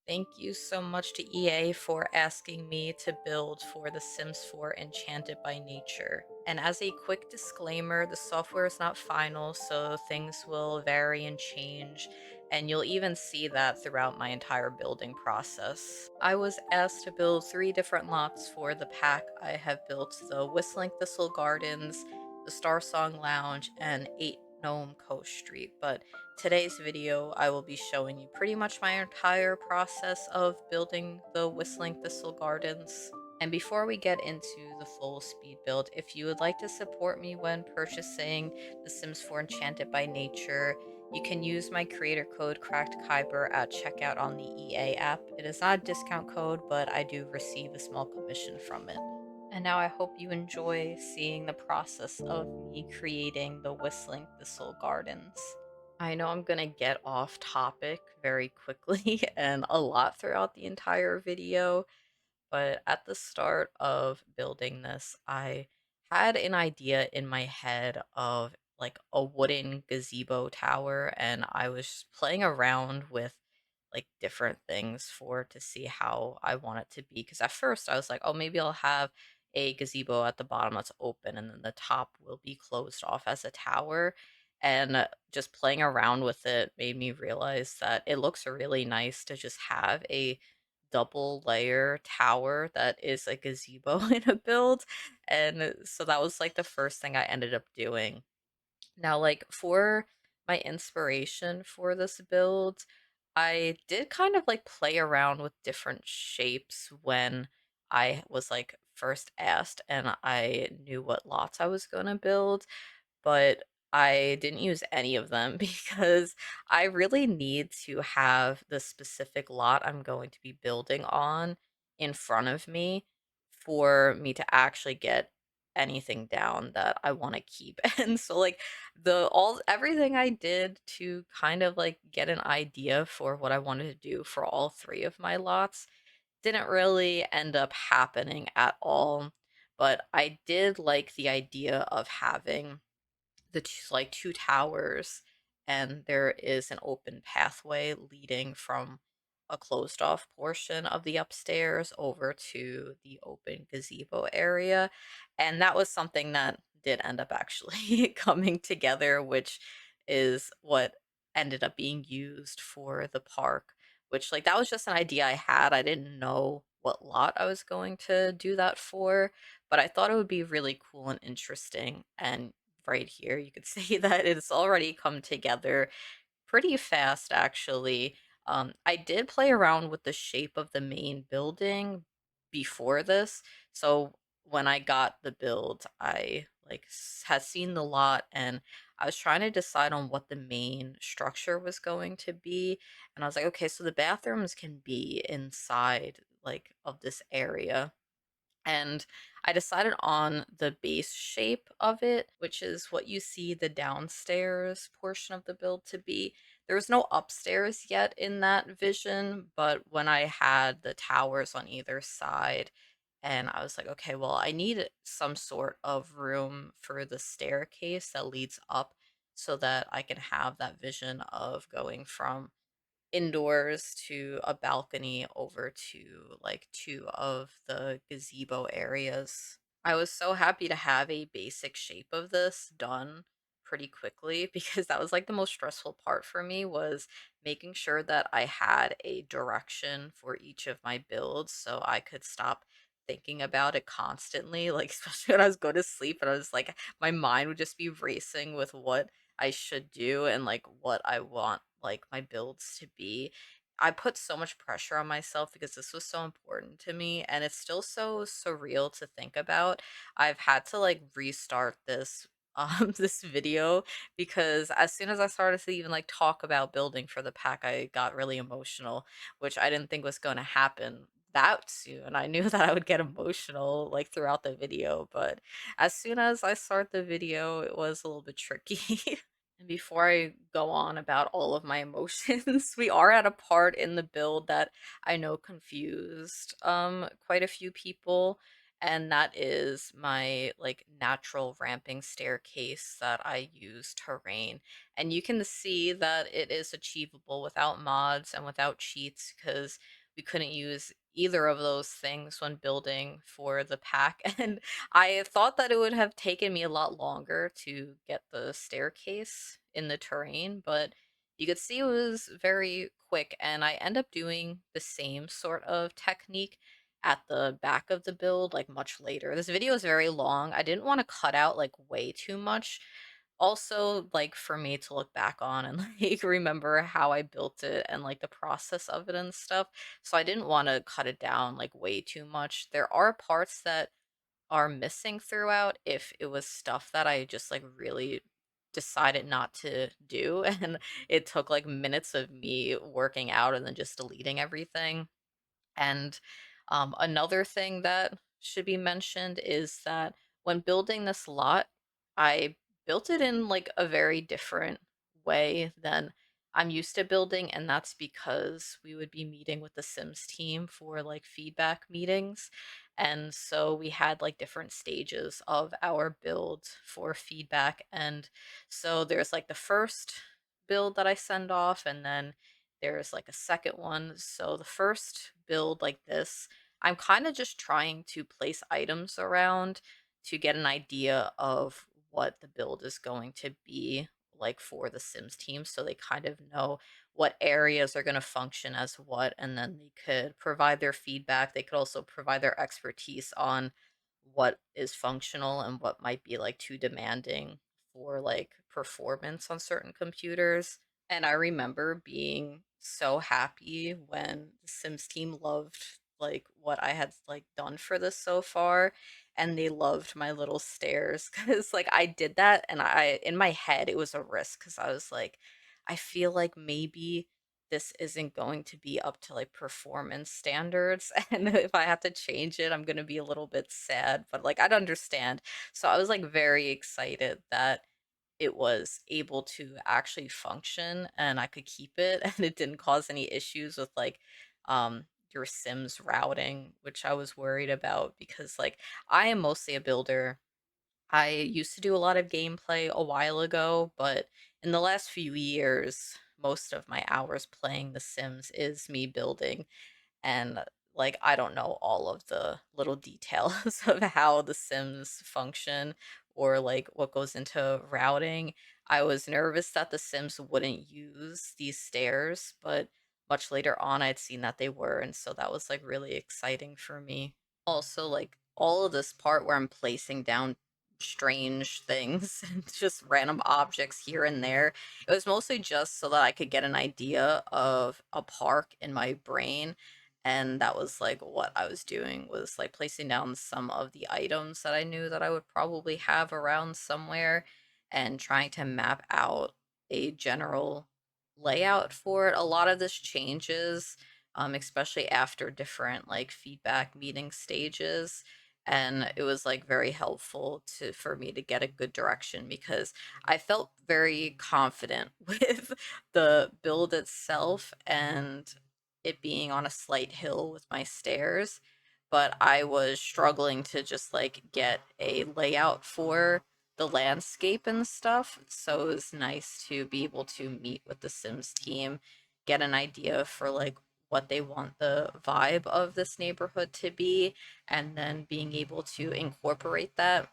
Thank you so much to EA for asking me to build for The Sims 4 Enchanted by Nature. And as a quick disclaimer, the software is not final, so things will vary and change, and you'll even see that throughout my entire building process. I was asked to build 3 different lots for the pack. I have built the Whistling Thistle Gardens, the Star Song Lounge, and 8 Gnome Coast Street, but today's video, I will be showing you pretty much my entire process of building the Whistling Thistle Gardens. And before we get into the full speed build, if you would like to support me when purchasing The Sims 4 Enchanted by Nature, you can use my creator code CrackedKyber at checkout on the EA app. It is not a discount code, but I do receive a small commission from it. And now I hope you enjoy seeing the process of me creating the Whistling Thistle Gardens. I know I'm gonna get off topic very quickly and a lot throughout the entire video, but at the start of building this, I had an idea in my head of like a wooden gazebo tower, and I was playing around with like different things for to see how I want it to be. Because at first I was like, oh, maybe I'll have a gazebo at the bottom that's open, and then the top will be closed off as a tower. And just playing around with it made me realize that it looks really nice to just have a double layer tower that is a gazebo in a build. And so that was like the first thing I ended up doing. Now, like for my inspiration for this build, I did kind of like play around with different shapes when I was like first asked and I knew what lots I was going to build, but I didn't use any of them because I really need to have the specific lot I'm going to be building on in front of me for me to actually get anything down that I want to keep. And so like the all everything I did to kind of like get an idea for what I wanted to do for all 3 of my lots didn't really end up happening at all. But I did like the idea of having like 2 towers, and there is an open pathway leading from a closed off portion of the upstairs over to the open gazebo area. And that was something that did end up actually coming together, which is what ended up being used for the park, which like that was just an idea I had. I didn't know what lot I was going to do that for, but I thought it would be really cool and interesting. And right here, you could see that it's already come together pretty fast, actually. I did play around with the shape of the main building before this, so when I got the build, I like had seen the lot and I was trying to decide on what the main structure was going to be, and I was like, okay, so the bathrooms can be inside like of this area, and I decided on the base shape of it, which is what you see the downstairs portion of the build to be. There was no upstairs yet in that vision, but when I had the towers on either side, and I was like, okay, well, I need some sort of room for the staircase that leads up so that I can have that vision of going from indoors to a balcony over to like 2 of the gazebo areas. I was so happy to have a basic shape of this done pretty quickly because that was like the most stressful part for me was making sure that I had a direction for each of my builds so I could stop thinking about it constantly, like especially when I was going to sleep and I was like my mind would just be racing with what I should do and like what I want like my builds to be. I put so much pressure on myself because this was so important to me and it's still so surreal to think about. I've had to like restart this this video because as soon as I started to even like talk about building for the pack, I got really emotional, which I didn't think was going to happen that soon. I knew that I would get emotional like throughout the video, but as soon as I start the video, it was a little bit tricky. And before I go on about all of my emotions, we are at a part in the build that I know confused quite a few people. and that is my like natural ramping staircase that I use terrain. And you can see that it is achievable without mods and without cheats because we couldn't use either of those things when building for the pack. And I thought that it would have taken me a lot longer to get the staircase in the terrain, but you could see it was very quick, and I end up doing the same sort of technique at the back of the build, like much later. This video is very long. I didn't want to cut out like way too much. Also, like for me to look back on and like remember how I built it and like the process of it and stuff. So I didn't want to cut it down like way too much. There are parts that are missing throughout if it was stuff that I just like really decided not to do and it took like minutes of me working out and then just deleting everything. And another thing that should be mentioned is that when building this lot, I built it in like a very different way than I'm used to building, and that's because we would be meeting with the Sims team for like feedback meetings. And so we had like different stages of our build for feedback. And so there's like the first build that I send off, and then there's like a second one. So the first build like this, I'm kind of just trying to place items around to get an idea of what the build is going to be like for the Sims team, so they kind of know what areas are going to function as what, and then they could provide their feedback. They could also provide their expertise on what is functional and what might be like too demanding for like performance on certain computers. And I remember being so happy when the Sims team loved like what I had like done for this so far, and they loved my little stairs cuz like I did that, and I in my head it was a risk cuz I was like I feel like maybe this isn't going to be up to like performance standards and if I have to change it I'm going to be a little bit sad, but like I'd understand. So I was like very excited that it was able to actually function and I could keep it and it didn't cause any issues with like your Sims routing, which I was worried about because like I am mostly a builder. I used to do a lot of gameplay a while ago, but in the last few years, most of my hours playing The Sims is me building, and like I don't know all of the little details of how the Sims function or like what goes into routing. I was nervous that the Sims wouldn't use these stairs, but much later on I'd seen that they were, and so that was like really exciting for me. Also, like all of this part where I'm placing down strange things and just random objects here and there, it was mostly just so that I could get an idea of a park in my brain. And that was like what I was doing was like placing down some of the items that I knew that I would probably have around somewhere and trying to map out a general layout for it. A lot of this changes, especially after different like feedback meeting stages. And it was like very helpful to for me to get a good direction because I felt very confident with the build itself and it being on a slight hill with my stairs, but I was struggling to just like get a layout for the landscape and stuff. So it was nice to be able to meet with the Sims team, get an idea for like what they want the vibe of this neighborhood to be, and then being able to incorporate that,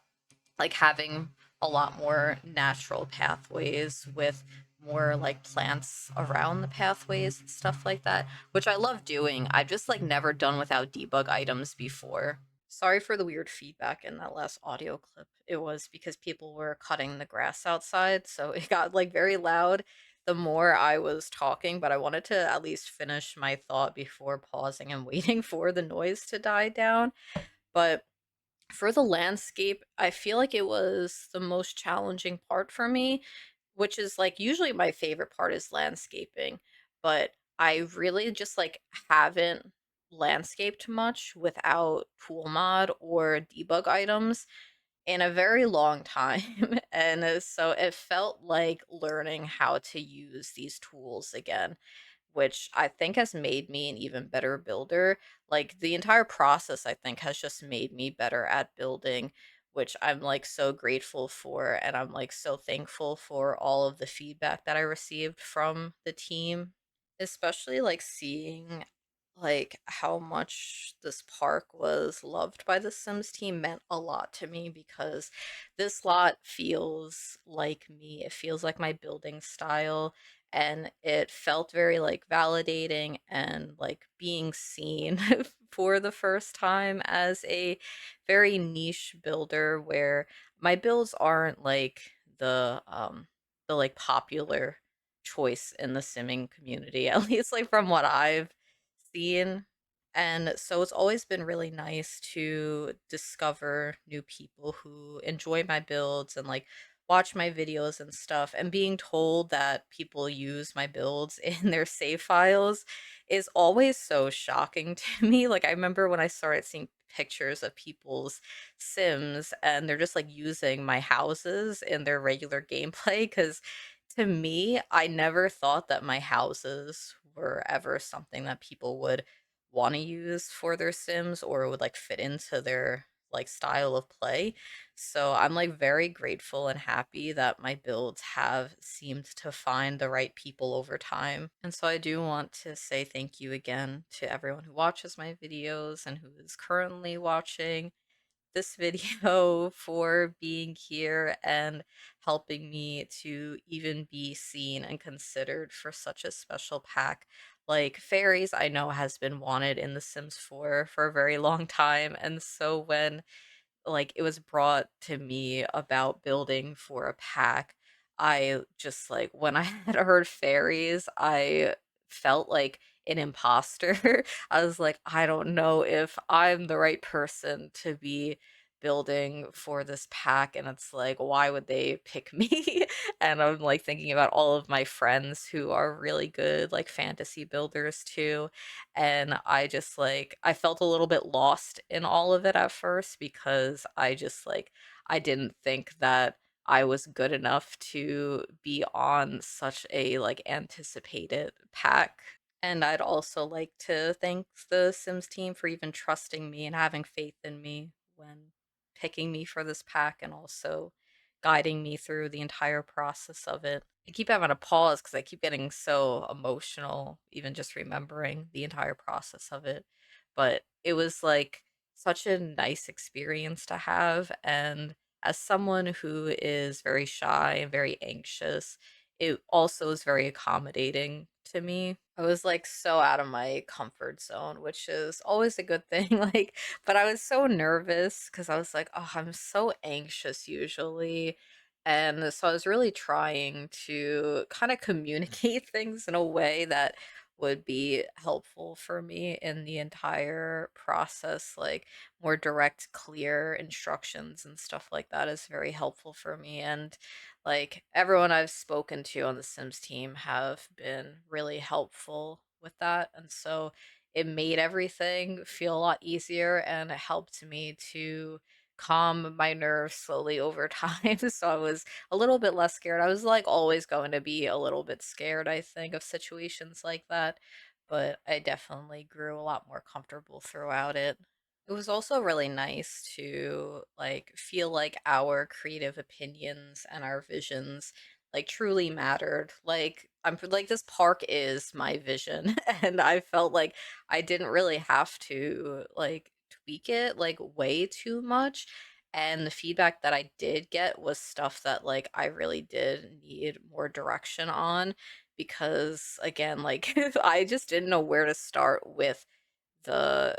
like having a lot more natural pathways with more like plants around the pathways and stuff like that, which I love doing. I've just like never done without debug items before. Sorry for the weird feedback in that last audio clip. It was because people were cutting the grass outside, so it got like very loud the more I was talking, but I wanted to at least finish my thought before pausing and waiting for the noise to die down. But for the landscape, I feel like it was the most challenging part for me, which is like usually my favorite part is landscaping, but I really just like haven't landscaped much without tool mod or debug items in a very long time. And so it felt like learning how to use these tools again, which I think has made me an even better builder. Like the entire process, I think, has just made me better at building, which I'm like so grateful for. And I'm like so thankful for all of the feedback that I received from the team, especially like seeing like how much this park was loved by the Sims team meant a lot to me because this lot feels like me. It feels like my building style, and it felt very like validating and like being seen for the first time as a very niche builder where my builds aren't like the like popular choice in the simming community, at least like from what I've seen. And so it's always been really nice to discover new people who enjoy my builds and like watch my videos and stuff. And being told that people use my builds in their save files is always so shocking to me. Like, I remember when I started seeing pictures of people's Sims and they're just like using my houses in their regular gameplay because to me, I never thought that my houses were ever something that people would want to use for their Sims or would like fit into their like style of play. So I'm like very grateful and happy that my builds have seemed to find the right people over time. And so I do want to say thank you again to everyone who watches my videos and who is currently watching this video for being here and helping me to even be seen and considered for such a special pack. Like fairies, I know has been wanted in The Sims 4 for a very long time, and so when like it was brought to me about building for a pack, I just like when I had heard fairies, I felt like an imposter. I was like, I don't know if I'm the right person to be building for this pack. And it's like, why would they pick me? And I'm like thinking about all of my friends who are really good, like fantasy builders too. And I just like I felt a little bit lost in all of it at first because I just like I didn't think that I was good enough to be on such a like anticipated pack. And I'd also like to thank the Sims team for even trusting me and having faith in me when picking me for this pack and also guiding me through the entire process of it. I keep having to pause because I keep getting so emotional, even just remembering the entire process of it. But it was like such a nice experience to have. And as someone who is very shy and very anxious, it also is very accommodating to me. I was like so out of my comfort zone, which is always a good thing. Like, but I was so nervous because I was like, oh, I'm so anxious usually. And so I was really trying to kind of communicate things in a way that would be helpful for me in the entire process. Like, more direct, clear instructions and stuff like that is very helpful for me. And like everyone I've spoken to on the Sims team have been really helpful with that. And so it made everything feel a lot easier and it helped me to calm my nerves slowly over time. So I was a little bit less scared. I was like always going to be a little bit scared, I think, of situations like that. But I definitely grew a lot more comfortable throughout it. It was also really nice to like feel like our creative opinions and our visions like truly mattered. Like I'm like this park is my vision and I felt like I didn't really have to like tweak it like way too much. And the feedback that I did get was stuff that like I really did need more direction on because again, like I just didn't know where to start with the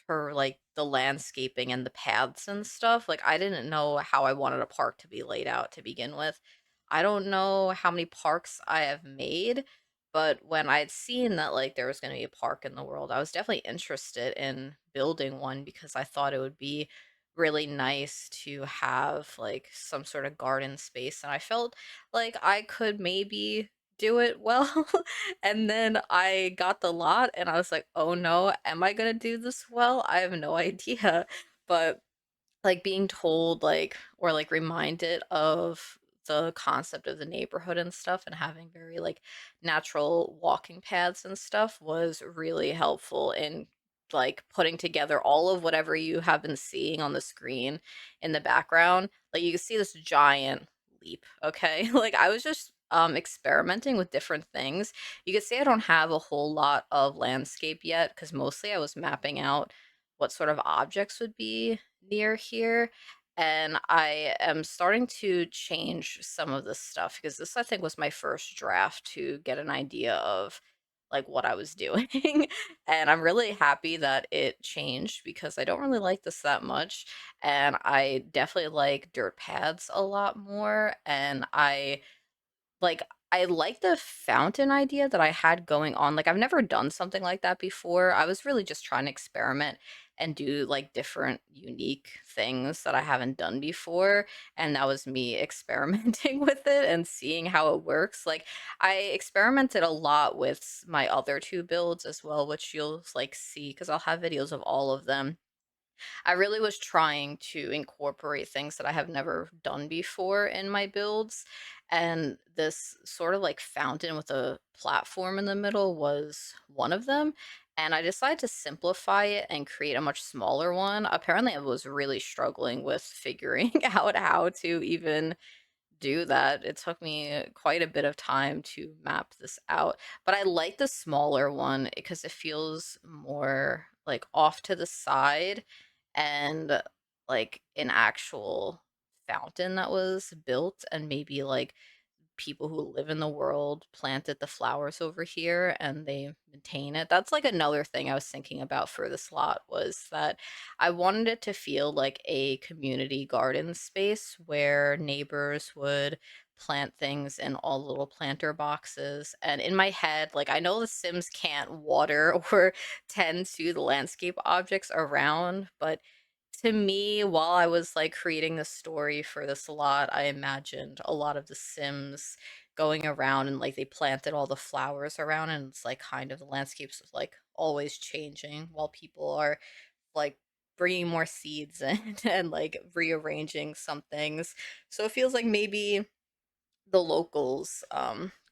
her like the landscaping and the paths and stuff. Like I didn't know how I wanted a park to be laid out to begin with. I don't know how many parks I have made, but when I'd seen that like there was going to be a park in the world, I was definitely interested in building one because I thought it would be really nice to have like some sort of garden space and I felt like I could maybe do it well. And then I got the lot and I was like, "Oh no, am I gonna do this well? I have no idea." But like being told like or like reminded of the concept of the neighborhood and stuff, and having very like natural walking paths and stuff was really helpful in like putting together all of whatever you have been seeing on the screen in the background. Like you can see this giant leap, okay? Like I was just experimenting with different things. You could say I don't have a whole lot of landscape yet because mostly I was mapping out what sort of objects would be near here. And I am starting to change some of this stuff because this, I think, was my first draft to get an idea of like what I was doing. And I'm really happy that it changed because I don't really like this that much. And I definitely like dirt paths a lot more. And like, I like the fountain idea that I had going on. Like, I've never done something like that before. I was really just trying to experiment and do like different unique things that I haven't done before. And that was me experimenting with it and seeing how it works. Like, I experimented a lot with my other two builds as well, which you'll like see because I'll have videos of all of them. I really was trying to incorporate things that I have never done before in my builds. And this sort of like fountain with a platform in the middle was one of them. And I decided to simplify it and create a much smaller one. Apparently, I was really struggling with figuring out how to even do that. It took me quite a bit of time to map this out, but I like the smaller one because it feels more like off to the side and like an actual fountain that was built and maybe like people who live in the world planted the flowers over here and they maintain it. That's like another thing I was thinking about for this lot was that I wanted it to feel like a community garden space where neighbors would plant things in all the little planter boxes. And in my head, like I know the Sims can't water or tend to the landscape objects around, but to me, while I was like creating the story for this lot, I imagined a lot of the Sims going around and like they planted all the flowers around, and it's like kind of the landscapes like always changing while people are like bringing more seeds in and like rearranging some things. So it feels like maybe the locals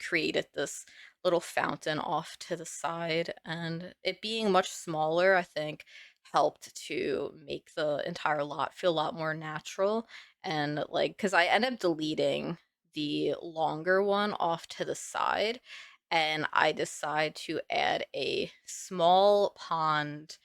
created this little fountain off to the side, and it being much smaller, I think, helped to make the entire lot feel a lot more natural. And like, because I ended up deleting the longer one off to the side, and I decide to add a small pond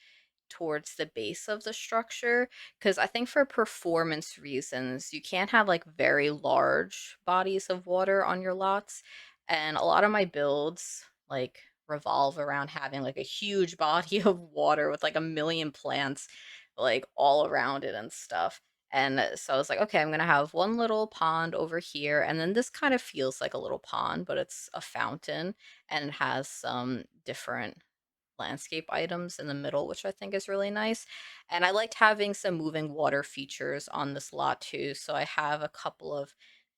towards the base of the structure because I think for performance reasons, you can't have like very large bodies of water on your lots. And a lot of my builds like revolve around having like a huge body of water with like a million plants like all around it and stuff. And so I was like, okay, I'm gonna have one little pond over here, and then this kind of feels like a little pond, but it's a fountain and it has some different landscape items in the middle, which I think is really nice. And I liked having some moving water features on this lot too. So I have a couple of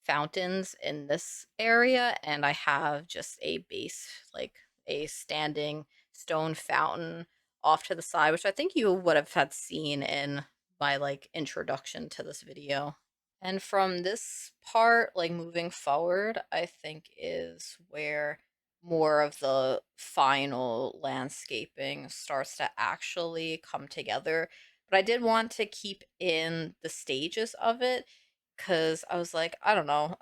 fountains in this area, and I have just a base, like a standing stone fountain off to the side, which I think you would have had seen in my like introduction to this video. And from this part, like moving forward, I think is where more of the final landscaping starts to actually come together. But I did want to keep in the stages of it because I was like, I don't know.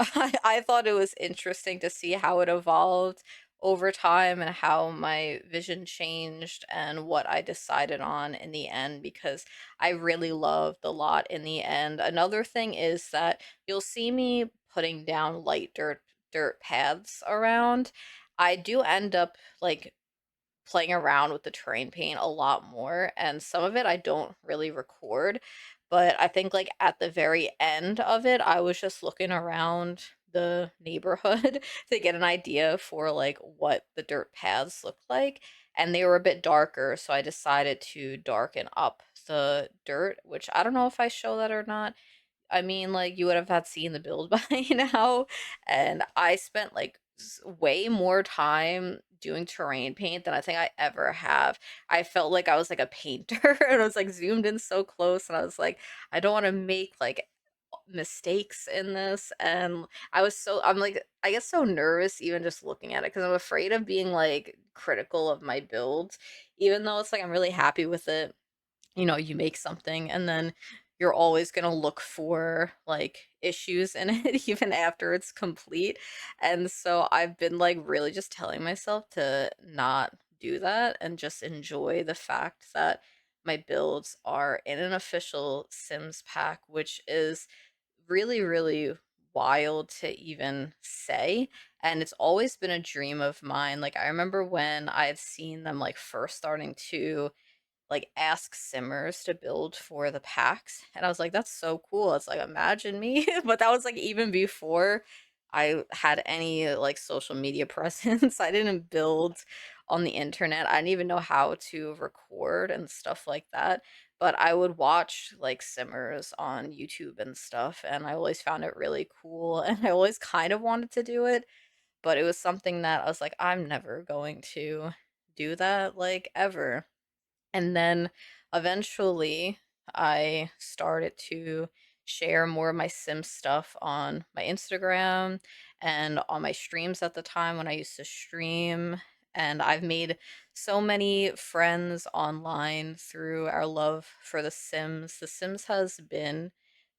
I thought it was interesting to see how it evolved over time and how my vision changed and what I decided on in the end because I really loved the lot in the end. Another thing is that you'll see me putting down light dirt paths around. I do end up like playing around with the terrain paint a lot more, and some of it I don't really record, but I think like at the very end of it, I was just looking around the neighborhood to get an idea for like what the dirt paths look like, and they were a bit darker, so I decided to darken up the dirt, which I don't know if I show that or not. I mean, like, you would have had seen the build by now, and I spent, like, way more time doing terrain paint than I think I ever have. I felt like I was, like, a painter, and I was, like, zoomed in so close, and I was like, "I don't wanna make, like, mistakes in this, and I'm like, I get so nervous even just looking at it because I'm afraid of being like critical of my builds, even though it's like I'm really happy with it. You know, you make something and then you're always going to look for like issues in it even after it's complete. And so I've been like really just telling myself to not do that and just enjoy the fact that my builds are in an official Sims pack, which is really, really wild to even say. And it's always been a dream of mine. Like, I remember when I've seen them like first starting to like ask simmers to build for the packs, and I was like, that's so cool. It's like, imagine me. But that was like even before I had any like social media presence. I didn't build on the internet. I didn't even know how to record and stuff like that, but I would watch like simmers on YouTube and stuff, and I always found it really cool, and I always kind of wanted to do it, but it was something that I was like, I'm never going to do that like ever. And then eventually I started to share more of my Sim stuff on my Instagram and on my streams at the time when I used to stream. And I've made so many friends online through our love for The Sims. The Sims has been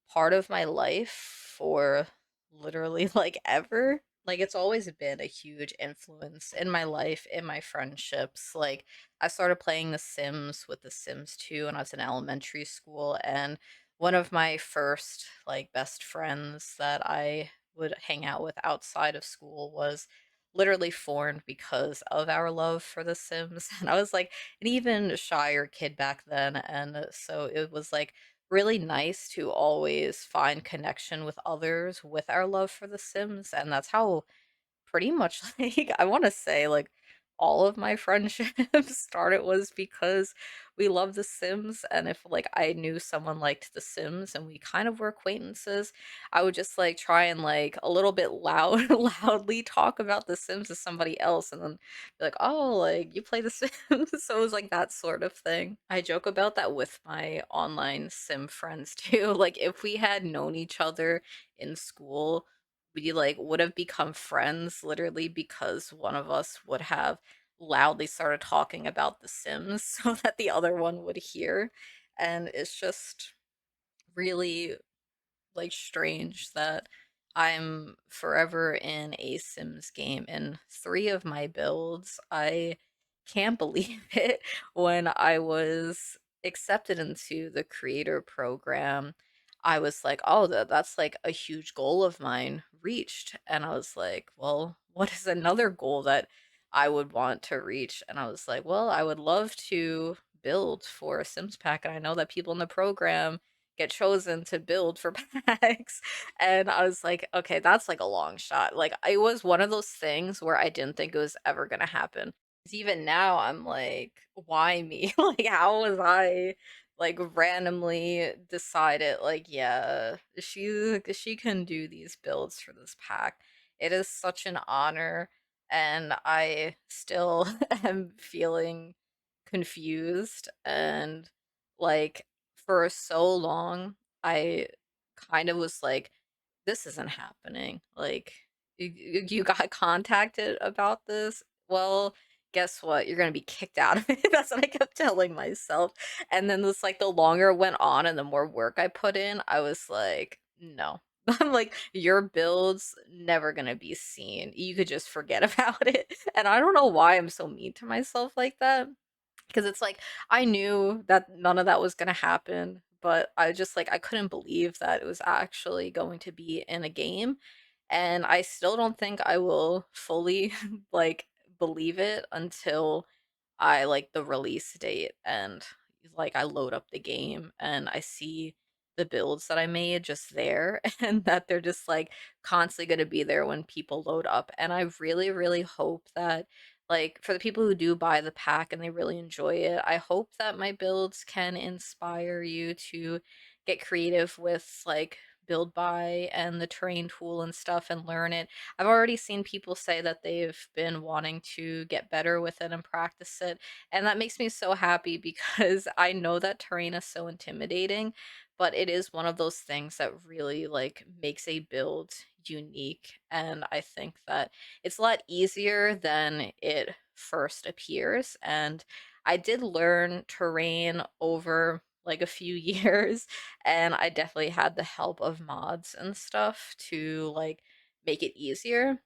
part of my life for literally like ever. Like, it's always been a huge influence in my life, in my friendships. Like, I started playing The Sims with The Sims 2 when I was in elementary school, and one of my first like best friends that I would hang out with outside of school was literally formed because of our love for The Sims. And I was like an even shyer kid back then, and so it was like really nice to always find connection with others with our love for The Sims, and that's how pretty much like I want to say like all of my friendships started was because we love The Sims, and if like I knew someone liked The Sims and we kind of were acquaintances, I would just like try and like a little bit loudly talk about The Sims to somebody else and then be like, "Oh, like you play The Sims." So it was like that sort of thing. I joke about that with my online Sim friends too. Like, if we had known each other in school, we like would have become friends literally because one of us would have loudly started talking about The Sims so that the other one would hear. And it's just really like strange that I'm forever in a Sims game. In three of my builds, I can't believe it. When I was accepted into the creator program, I was like, oh, that's like a huge goal of mine reached. And I was like, well, what is another goal that I would want to reach? And I was like, well, I would love to build for a Sims pack. And I know that people in the program get chosen to build for packs. And I was like, okay, that's like a long shot. Like, it was one of those things where I didn't think it was ever gonna happen. 'Cause even now I'm like, why me? Like, how was I like randomly decided like, yeah, she can do these builds for this pack. It is such an honor, and I still am feeling confused, and like for so long I kind of was like, this isn't happening. Like, you got contacted about this? Well, guess what? You're gonna be kicked out of it. That's what I kept telling myself. And then this like the longer it went on and the more work I put in, I was like, no. I'm like, your build's never gonna be seen. You could just forget about it. And I don't know why I'm so mean to myself like that, because it's like I knew that none of that was going to happen, but I just like I couldn't believe that it was actually going to be in a game, and I still don't think I will fully like believe it until I like the release date, and like I load up the game and I see the builds that I made just there and that they're just like constantly going to be there when people load up. And I really, really hope that like for the people who do buy the pack and they really enjoy it, I hope that my builds can inspire you to get creative with like build by and the terrain tool and stuff and learn it. I've already seen people say that they've been wanting to get better with it and practice it, and that makes me so happy because I know that terrain is so intimidating, but it is one of those things that really like makes a build unique, and I think that it's a lot easier than it first appears. And I did learn terrain over like a few years, and I definitely had the help of mods and stuff to like make it easier.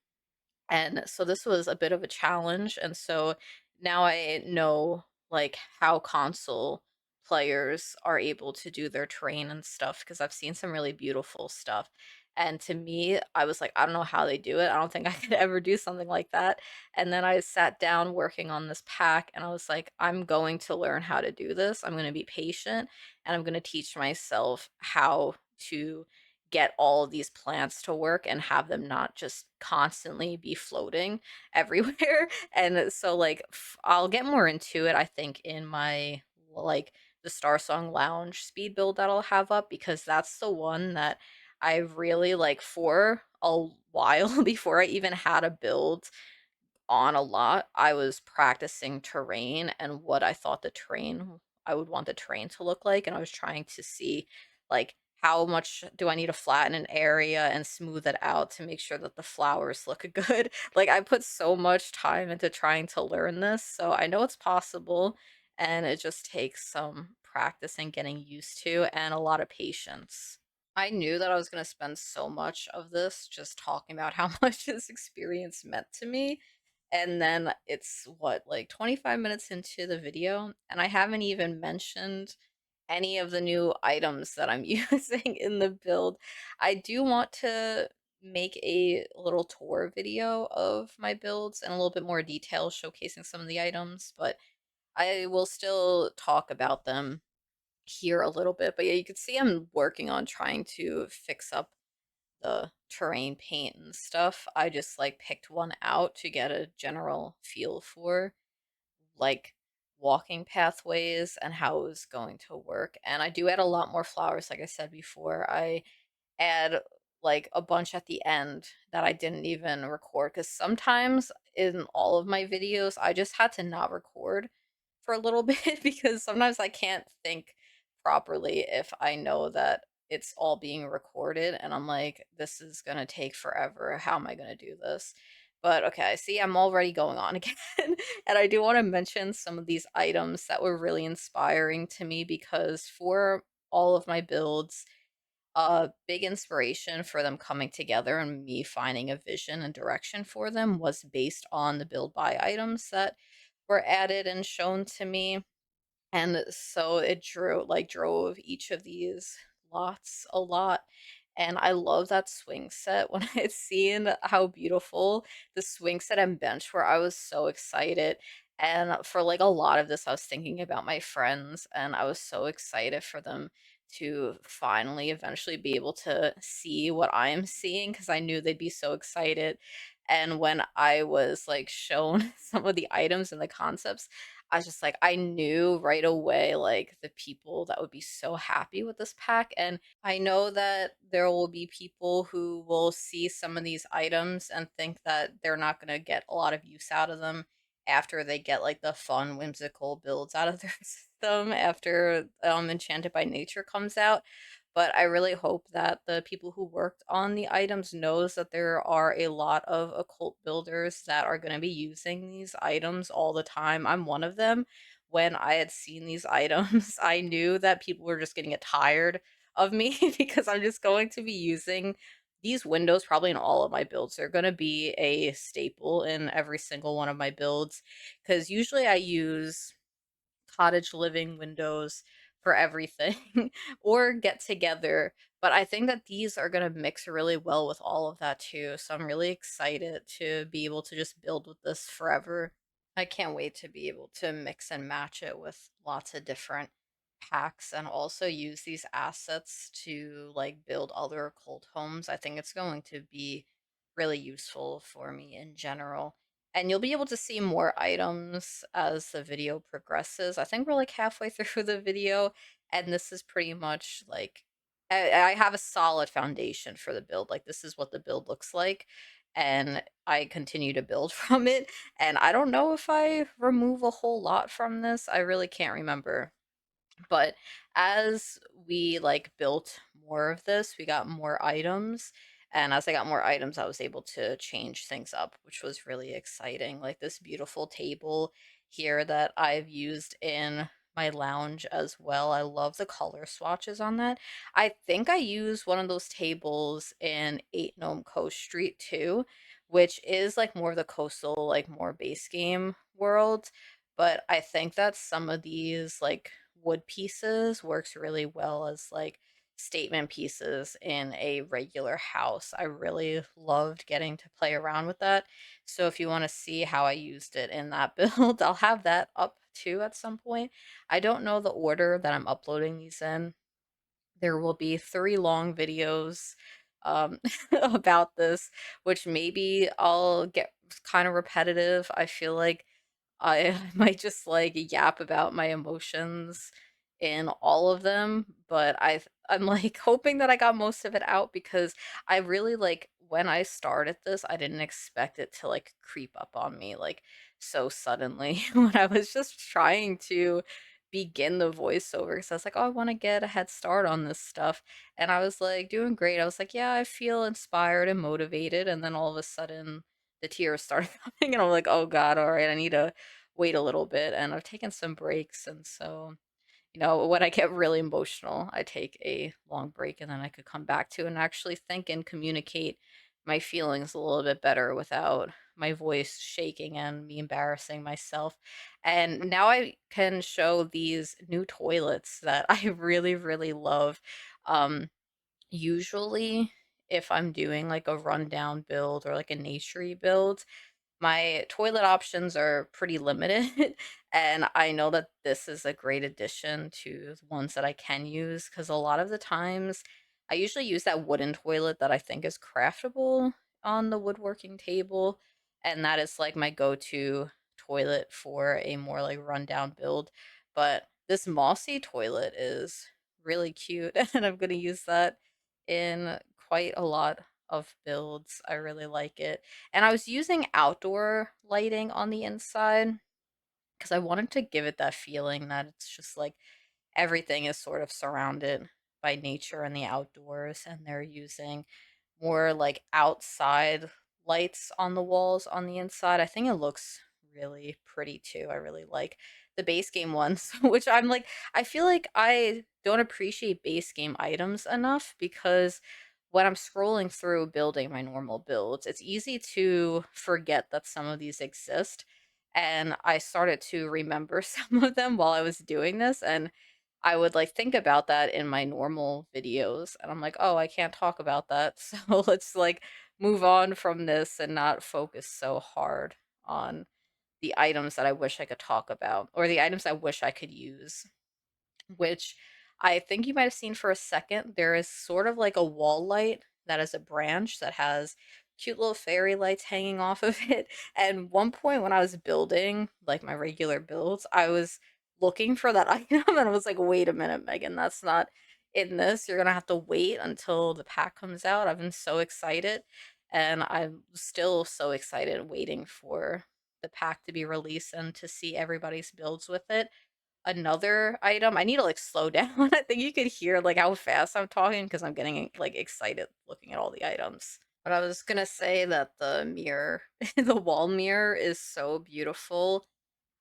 And so this was a bit of a challenge, and so now I know like how console players are able to do their terrain and stuff because I've seen some really beautiful stuff. And to me, I was like, I don't know how they do it. I don't think I could ever do something like that. And then I sat down working on this pack and I was like, I'm going to learn how to do this. I'm going to be patient and I'm going to teach myself how to get all of these plants to work and have them not just constantly be floating everywhere. And so like I'll get more into it I think in my like the Star Song Lounge speed build that I'll have up, because that's the one that I really like for a while before I even had a build on a lot. I was practicing terrain and what I thought the terrain I would want the terrain to look like, and I was trying to see like how much do I need to flatten an area and smooth it out to make sure that the flowers look good. Like I put so much time into trying to learn this, so I know it's possible, and it just takes some practice and getting used to and a lot of patience. I knew that I was going to spend so much of this just talking about how much this experience meant to me. And then it's what, like 25 minutes into the video, and I haven't even mentioned any of the new items that I'm using in the build. I do want to make a little tour video of my builds and a little bit more detail showcasing some of the items, but I will still talk about them here a little bit. But yeah, you can see I'm working on trying to fix up the terrain paint and stuff. I just like picked one out to get a general feel for like walking pathways and how it was going to work. And I do add a lot more flowers, like I said before. I add like a bunch at the end that I didn't even record because sometimes in all of my videos I just had to not record for a little bit because sometimes I can't think properly if I know that it's all being recorded and I'm like, this is gonna take forever. How am I gonna do this? But okay, I see I'm already going on again. And I do want to mention some of these items that were really inspiring to me because for all of my builds, a big inspiration for them coming together and me finding a vision and direction for them was based on the build buy items that were added and shown to me. And so it drove each of these lots a lot. And I love that swing set. When I had seen how beautiful the swing set and bench were, I was so excited. And for like a lot of this, I was thinking about my friends, and I was so excited for them to finally eventually be able to see what I'm seeing because I knew they'd be so excited. And when I was like shown some of the items and the concepts, I was just like, I knew right away, like, the people that would be so happy with this pack. And I know that there will be people who will see some of these items and think that they're not going to get a lot of use out of them after they get like the fun, whimsical builds out of their system after Enchanted by Nature comes out. But I really hope that the people who worked on the items knows that there are a lot of occult builders that are going to be using these items all the time. I'm one of them. When I had seen these items, I knew that people were just getting tired of me because I'm just going to be using these windows probably in all of my builds. They're going to be a staple in every single one of my builds because usually I use cottage living windows for everything or get together. But I think that these are going to mix really well with all of that too. So I'm really excited to be able to just build with this forever. I can't wait to be able to mix and match it with lots of different packs and also use these assets to like build other occult homes. I think it's going to be really useful for me in general. And you'll be able to see more items as the video progresses. I think we're like halfway through the video, and this is pretty much like I have a solid foundation for the build. Like, this is what the build looks like, and I continue to build from it. And I don't know if I remove a whole lot from this. I really can't remember. But as we like built more of this, we got more items. And as I got more items, I was able to change things up, which was really exciting. Like this beautiful table here that I've used in my lounge as well. I love the color swatches on that. I think I used one of those tables in 8 Gnome Coast Street too, which is like more of the coastal, like more base game world. But I think that some of these like wood pieces works really well as like statement pieces in a regular house. I really loved getting to play around with that. So if you want to see how I used it in that build, I'll have that up too at some point. I don't know the order that I'm uploading these in. There will be 3 long videos um, about this, which maybe I'll get kind of repetitive. I feel like I might just like yap about my emotions in all of them, but I'm like hoping that I got most of it out because I really like when I started this, I didn't expect it to like creep up on me like so suddenly when I was just trying to begin the voiceover because I was like, oh, I want to get a head start on this stuff. And I was like doing great. I was like, yeah, I feel inspired and motivated. And then all of a sudden, the tears started coming, and I'm like, oh God, all right, I need to wait a little bit. And I've taken some breaks. And so, when I get really emotional, I take a long break and then I could come back to and actually think and communicate my feelings a little bit better without my voice shaking and me embarrassing myself. And now I can show these new toilets that I really, really love. Um, Usually, if I'm doing like a rundown build or like a naturey build, my toilet options are pretty limited, and I know that this is a great addition to the ones that I can use because a lot of the times I usually use that wooden toilet that I think is craftable on the woodworking table, and that is like my go-to toilet for a more like rundown build. But this mossy toilet is really cute, and I'm gonna use that in quite a lot of builds. I really like it. And I was using outdoor lighting on the inside because I wanted to give it that feeling that it's just like everything is sort of surrounded by nature and the outdoors, and they're using more like outside lights on the walls on the inside. I think it looks really pretty too. I really like the base game ones, which I'm like, I feel like I don't appreciate base game items enough because when I'm scrolling through building my normal builds, it's easy to forget that some of these exist. And I started to remember some of them while I was doing this, and I would like think about that in my normal videos, and I'm like, oh, I can't talk about that. So let's like move on from this and not focus so hard on the items that I wish I could talk about or the items I wish I could use, which I think you might have seen for a second. There is sort of like a wall light that is a branch that has cute little fairy lights hanging off of it. And one point when I was building like my regular builds, I was looking for that item and I was like, wait a minute, Megan, that's not in this. You're gonna have to wait until the pack comes out. I've been so excited. And I'm still so excited waiting for the pack to be released and to see everybody's builds with it. Another item, I need to like slow down. I think you could hear like how fast I'm talking because I'm getting like excited looking at all the items. But I was gonna say that the mirror, the wall mirror is so beautiful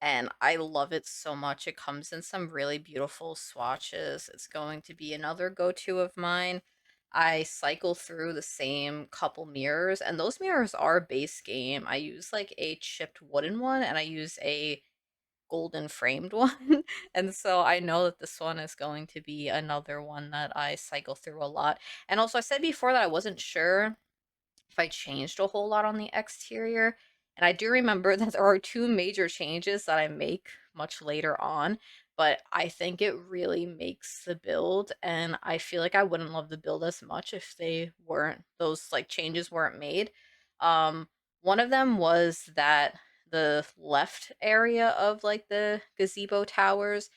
and I love it so much. It comes in some really beautiful swatches. It's going to be another go-to of mine. I cycle through the same couple mirrors, and those mirrors are base game. I use like a chipped wooden one, and I use a golden framed one. And so I know that this one is going to be another one that I cycle through a lot. And also, I said before that I wasn't sure if I changed a whole lot on the exterior. And I do remember that there are 2 major changes that I make much later on, but I think it really makes the build, and I feel like I wouldn't love the build as much if they weren't those like changes weren't made. Um One of them was that the left area of like the gazebo towers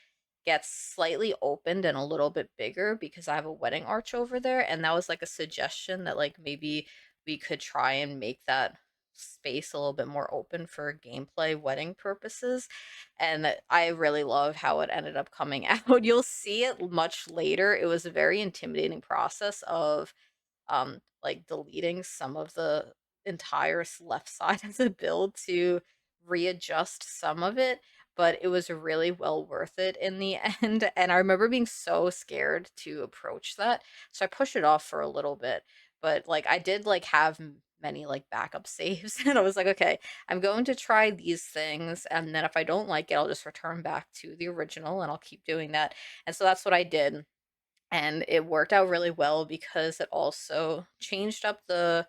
gets slightly opened and a little bit bigger because I have a wedding arch over there, and that was like a suggestion that like maybe we could try and make that space a little bit more open for gameplay wedding purposes. And I really love how it ended up coming out. You'll see it much later. It was a very intimidating process of like deleting some of the entire left side of the build to readjust some of it, but it was really well worth it in the end. And I remember being so scared to approach that, so I pushed it off for a little bit. But like I did like have many like backup saves, and I was like, okay, I'm going to try these things, and then if I don't like it, I'll just return back to the original, and I'll keep doing that. And so that's what I did, and it worked out really well because it also changed up the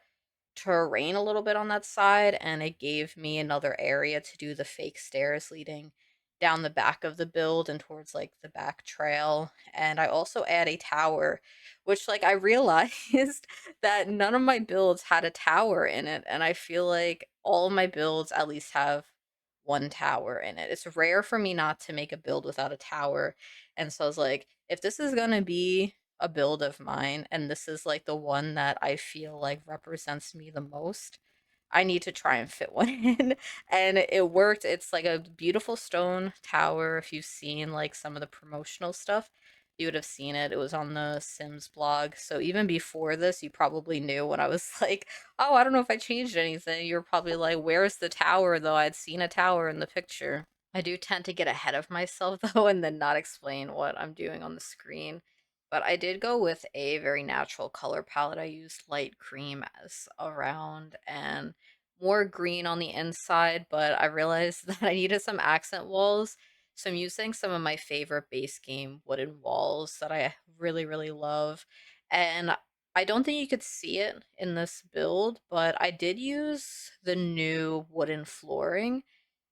terrain a little bit on that side, and it gave me another area to do the fake stairs leading down the back of the build and towards like the back trail. And I also add a tower, which like I realized that none of my builds had a tower in it, and I feel like all of my builds at least have one tower in it. It's rare for me not to make a build without a tower. And so I was like, if this is going to be a build of mine and this is like the one that I feel like represents me the most, I need to try and fit one in. And it worked. It's like a beautiful stone tower. If you've seen like some of the promotional stuff, you would have seen it. It was on the Sims blog. So even before this, you probably knew when I was like, oh, I don't know if I changed anything. You're probably like, where's the tower though? I'd seen a tower in the picture. I do tend to get ahead of myself though and then not explain what I'm doing on the screen. But I did go with a very natural color palette. I used light cream as around and more green on the inside, but I realized that I needed some accent walls. So I'm using some of my favorite base game wooden walls that I really, really love. And I don't think you could see it in this build, but I did use the new wooden flooring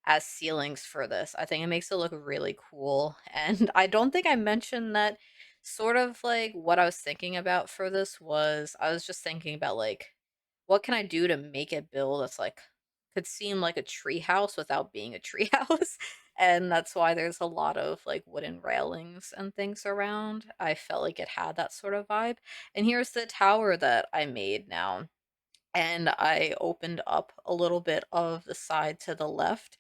as ceilings for this. I think it makes it look really cool. And I don't think I mentioned that sort of like what I was thinking about for this was I was just thinking about like what can I do to make it build that's like could seem like a tree house without being a tree house. And that's why there's a lot of like wooden railings and things around. I felt like it had that sort of vibe. And here's the tower that I made now. And I opened up a little bit of the side to the left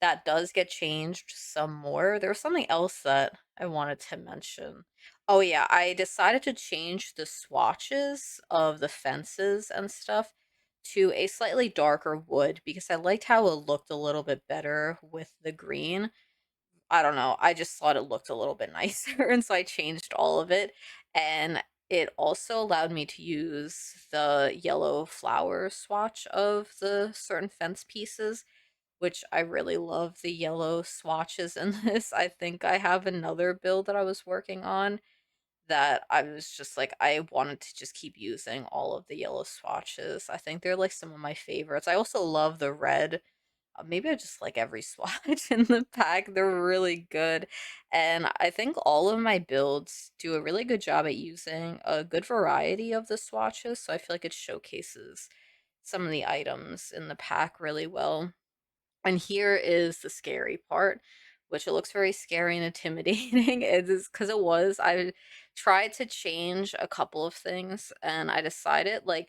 that does get changed some more. There was something else that I wanted to mention. Oh yeah, I decided to change the swatches of the fences and stuff to a slightly darker wood because I liked how it looked a little bit better with the green. I don't know, I just thought it looked a little bit nicer, and so I changed all of it, and it also allowed me to use the yellow flower swatch of the certain fence pieces, which I really love the yellow swatches in this. I think I have another build that I was working on that I was just like, I wanted to just keep using all of the yellow swatches. I think they're like some of my favorites. I also love the red. Maybe I just like every swatch in the pack. They're really good. And I think all of my builds do a really good job at using a good variety of the swatches. So I feel like it showcases some of the items in the pack really well. And here is the scary part, which it looks very scary and intimidating. It is because it was. I tried to change a couple of things and I decided like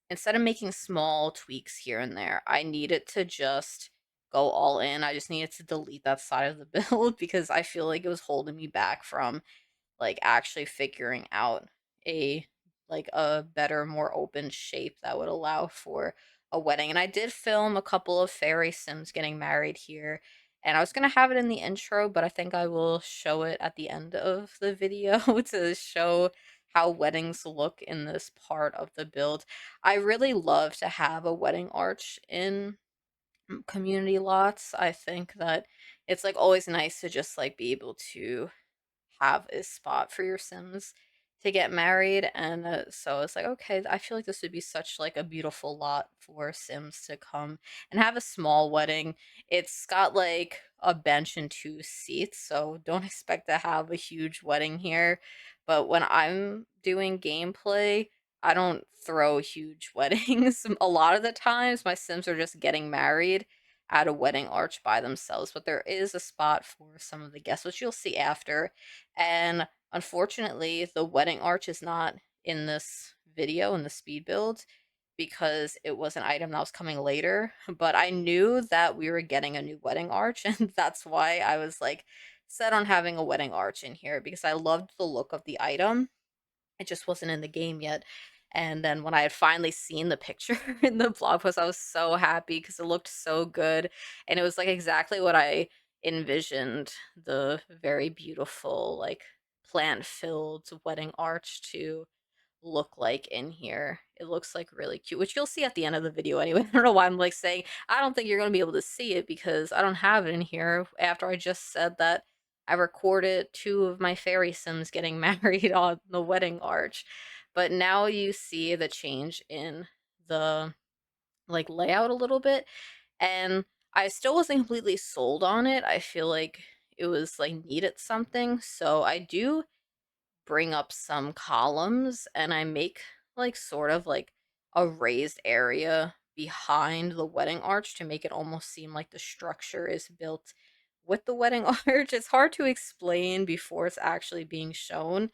instead of making small tweaks here and there, I needed to just go all in. I just needed to delete that side of the build because I feel like it was holding me back from like actually figuring out a like a better, more open shape that would allow for a wedding. And I did film a couple of fairy sims getting married here. And I was gonna have it in the intro, but I think I will show it at the end of the video to show how weddings look in this part of the build. I really love to have a wedding arch in community lots. I think that it's like always nice to just like be able to have a spot for your Sims to get married, and so it's like okay, I feel like this would be such like a beautiful lot for Sims to come and have a small wedding. It's got like a bench and two seats, so don't expect to have a huge wedding here. But when I'm doing gameplay, I don't throw huge weddings. A lot of the times my Sims are just getting married at a wedding arch by themselves, but there is a spot for some of the guests, which you'll see after. And unfortunately, the wedding arch is not in this video in the speed build because it was an item that was coming later, but I knew that we were getting a new wedding arch, and that's why I was like set on having a wedding arch in here because I loved the look of the item. It just wasn't in the game yet. And then when I had finally seen the picture in the blog post, I was so happy because it looked so good. And it was like exactly what I envisioned, the very beautiful, like plant filled wedding arch to look like in here. It looks like really cute, which you'll see at the end of the video anyway. I don't know why I'm like saying I don't think you're going to be able to see it because I don't have it in here after I just said that I recorded two of my fairy sims getting married on the wedding arch. But now you see the change in the like layout a little bit, and I still wasn't completely sold on it. I feel like it was like needed something. So I do bring up some columns and I make like sort of like a raised area behind the wedding arch to make it almost seem like the structure is built with the wedding arch. It's hard to explain before it's actually being shown,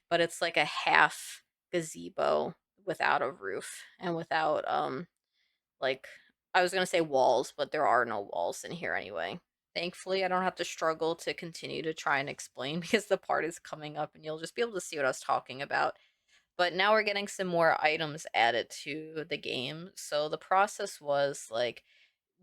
but it's like a half gazebo without a roof and without like I was gonna say walls, but there are no walls in here anyway. Thankfully, I don't have to struggle to continue to try and explain because the part is coming up and you'll just be able to see what I was talking about. But now we're getting some more items added to the game. So the process was like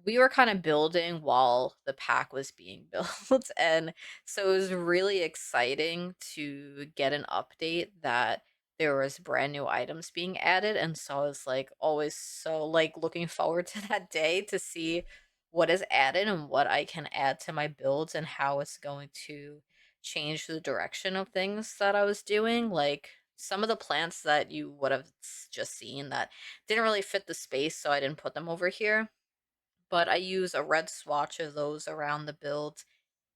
we were kind of building while the pack was being built. And so it was really exciting to get an update that there was brand new items being added. And so I was like always so like looking forward to that day to see what is added and what I can add to my builds and how it's going to change the direction of things that I was doing. Like some of the plants that you would have just seen that didn't really fit the space, so I didn't put them over here, but I use a red swatch of those around the build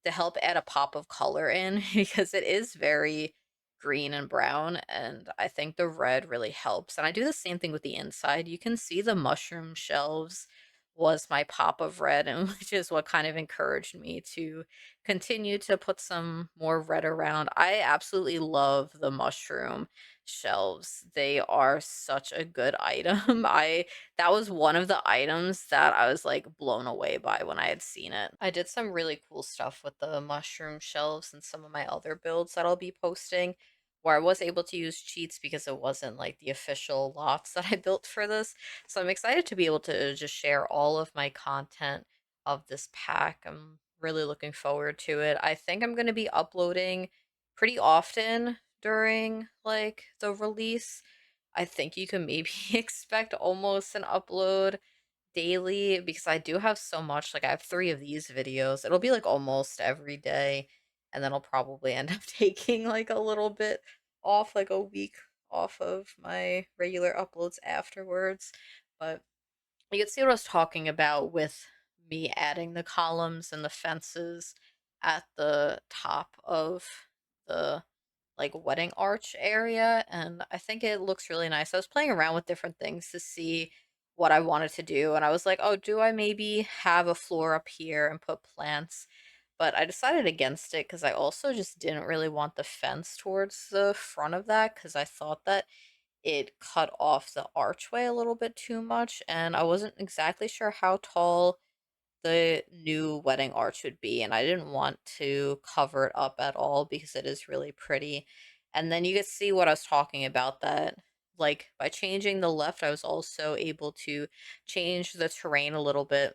to help add a pop of color in because it is very green and brown, and I think the red really helps. And I do the same thing with the inside. You can see the mushroom shelves was my pop of red, and which is what kind of encouraged me to continue to put some more red around. I absolutely love the mushroom shelves. They are such a good item. I That was one of the items that I was like blown away by when I had seen it. I did some really cool stuff with the mushroom shelves and some of my other builds that I'll be posting where I was able to use cheats because it wasn't like the official lots that I built for this. So I'm excited to be able to just share all of my content of this pack. I'm really looking forward to it. I think I'm going to be uploading pretty often during like the release. I think you can maybe expect almost an upload daily because I do have so much. Like I have 3 of these videos. It'll be like almost every day, and then I'll probably end up taking like a little bit off, like a week off of my regular uploads afterwards. But you can see what I was talking about with me adding the columns and the fences at the top of the like wedding arch area, and I think it looks really nice. I was playing around with different things to see what I wanted to do, and I was like, oh, do I maybe have a floor up here and put plants? But I decided against it because I also just didn't really want the fence towards the front of that because I thought that it cut off the archway a little bit too much, and I wasn't exactly sure how tall the new wedding arch would be, and I didn't want to cover it up at all because it is really pretty. And then you could see what I was talking about, that like by changing the left, I was also able to change the terrain a little bit.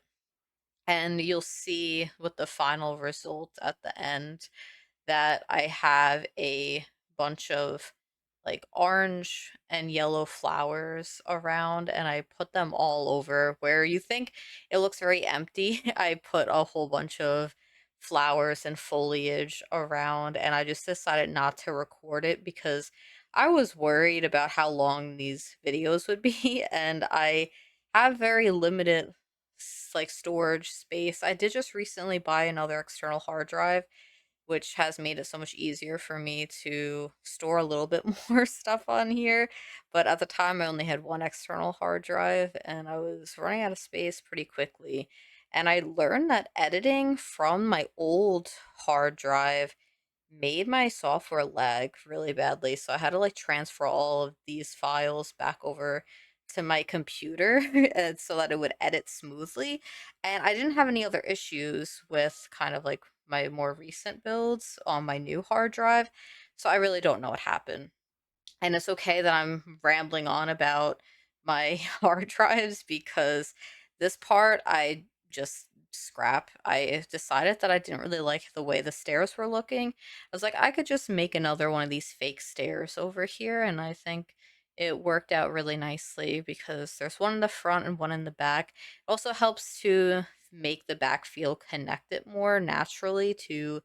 And you'll see with the final result at the end that I have a bunch of like orange and yellow flowers around, and I put them all over where you think it looks very empty. I put a whole bunch of flowers and foliage around, and I just decided not to record it because I was worried about how long these videos would be and I have very limited like storage space. I did just recently buy another external hard drive, which has made it so much easier for me to store a little bit more stuff on here. But at the time, I only had one external hard drive and I was running out of space pretty quickly. And I learned that editing from my old hard drive made my software lag really badly. So I had to like transfer all of these files back over to my computer and so that it would edit smoothly. And I didn't have any other issues with kind of like my more recent builds on my new hard drive. So I really don't know what happened. And it's okay that I'm rambling on about my hard drives because this part I just scrap. I decided that I didn't really like the way the stairs were looking. I was like, I could just make another one of these fake stairs over here, and I think it worked out really nicely because there's one in the front and one in the back. It also helps to make the back feel connected more naturally to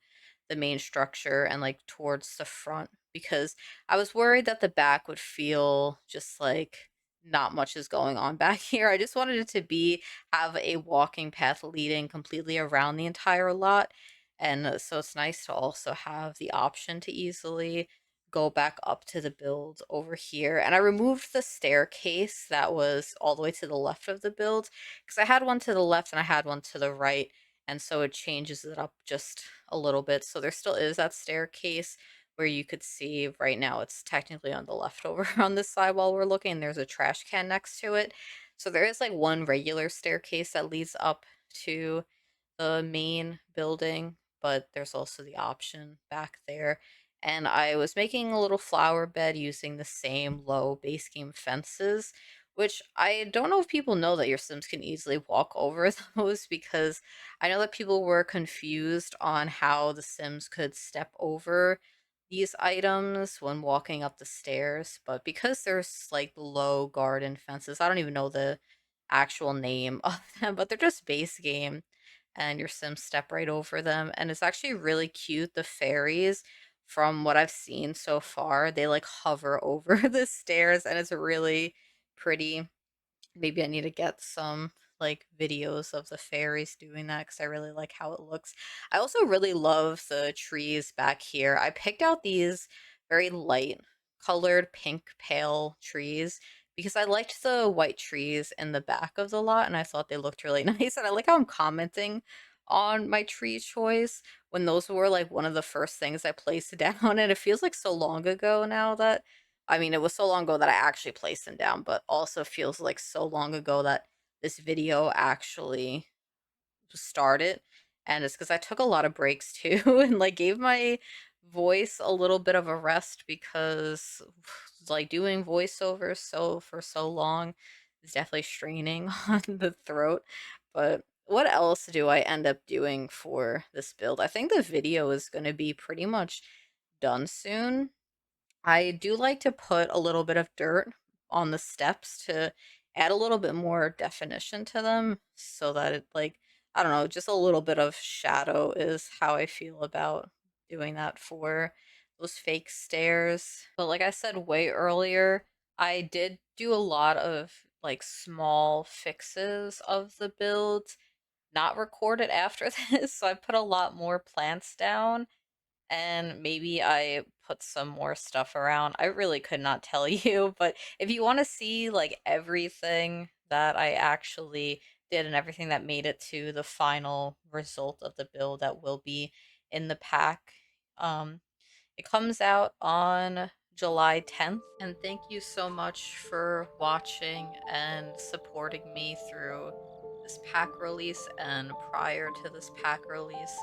the main structure and like towards the front because I was worried that the back would feel just like not much is going on back here. I just wanted it to be have a walking path leading completely around the entire lot. And so it's nice to also have the option to easily go back up to the build over here. And I removed the staircase that was all the way to the left of the build because I had one to the left and I had one to the right. And so it changes it up just a little bit. So there still is that staircase where you could see right now it's technically on the left over on this side while we're looking. There's a trash can next to it. So there is like one regular staircase that leads up to the main building, but there's also the option back there. And I was making a little flower bed using the same low base game fences, which I don't know if people know that your Sims can easily walk over those because I know that people were confused on how the Sims could step over these items when walking up the stairs, but because there's like low garden fences, I don't even know the actual name of them, but they're just base game and your Sims step right over them. And it's actually really cute. The fairies, from what I've seen so far, they like hover over the stairs and it's really pretty. Maybe I need to get some like videos of the fairies doing that because I really like how it looks. I also really love the trees back here. I picked out these very light colored pink pale trees because I liked the white trees in the back of the lot and I thought they looked really nice. And I like how I'm commenting on my tree choice when those were like one of the first things I placed down. And it feels like so long ago now that I mean, it was so long ago that I actually placed them down, but also feels like so long ago that this video actually started. And it's because I took a lot of breaks too and like gave my voice a little bit of a rest because like doing voiceovers so for so long is definitely straining on the throat. But what else do I end up doing for this build? I think the video is going to be pretty much done soon. I do like to put a little bit of dirt on the steps to add a little bit more definition to them so that it like I don't know, just a little bit of shadow is how I feel about doing that for those fake stairs. But like I said way earlier, I did do a lot of like small fixes of the build, not recorded after this, so I put a lot more plants down and maybe I put some more stuff around. I really could not tell you, but if you want to see like everything that I actually did and everything that made it to the final result of the build that will be in the pack, um, it comes out on July 10th. And thank you so much for watching and supporting me through this pack release and prior to this pack release.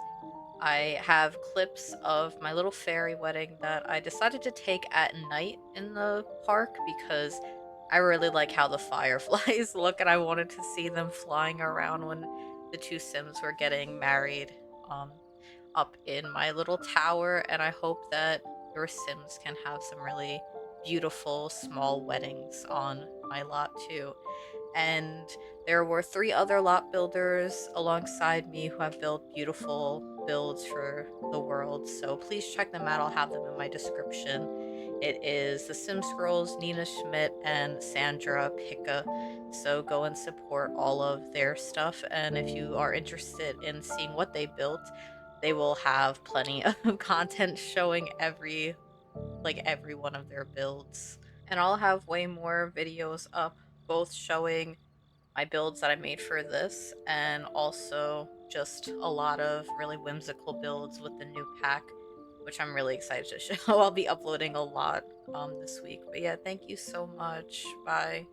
I have clips of my little fairy wedding that I decided to take at night in the park because I really like how the fireflies look and I wanted to see them flying around when the two Sims were getting married up in my little tower. And I hope that your Sims can have some really beautiful small weddings on my lot too. And there were three other lot builders alongside me who have built beautiful builds for the world. So please check them out. I'll have them in my description. It is the Sims Girls, Nina Schmidt, and Sandra Picca. So go and support all of their stuff. And if you are interested in seeing what they built, they will have plenty of content showing every one of their builds. And I'll have way more videos up, both showing my builds that I made for this, and also just a lot of really whimsical builds with the new pack, which I'm really excited to show. I'll be uploading a lot this week. But yeah, thank you so much. Bye.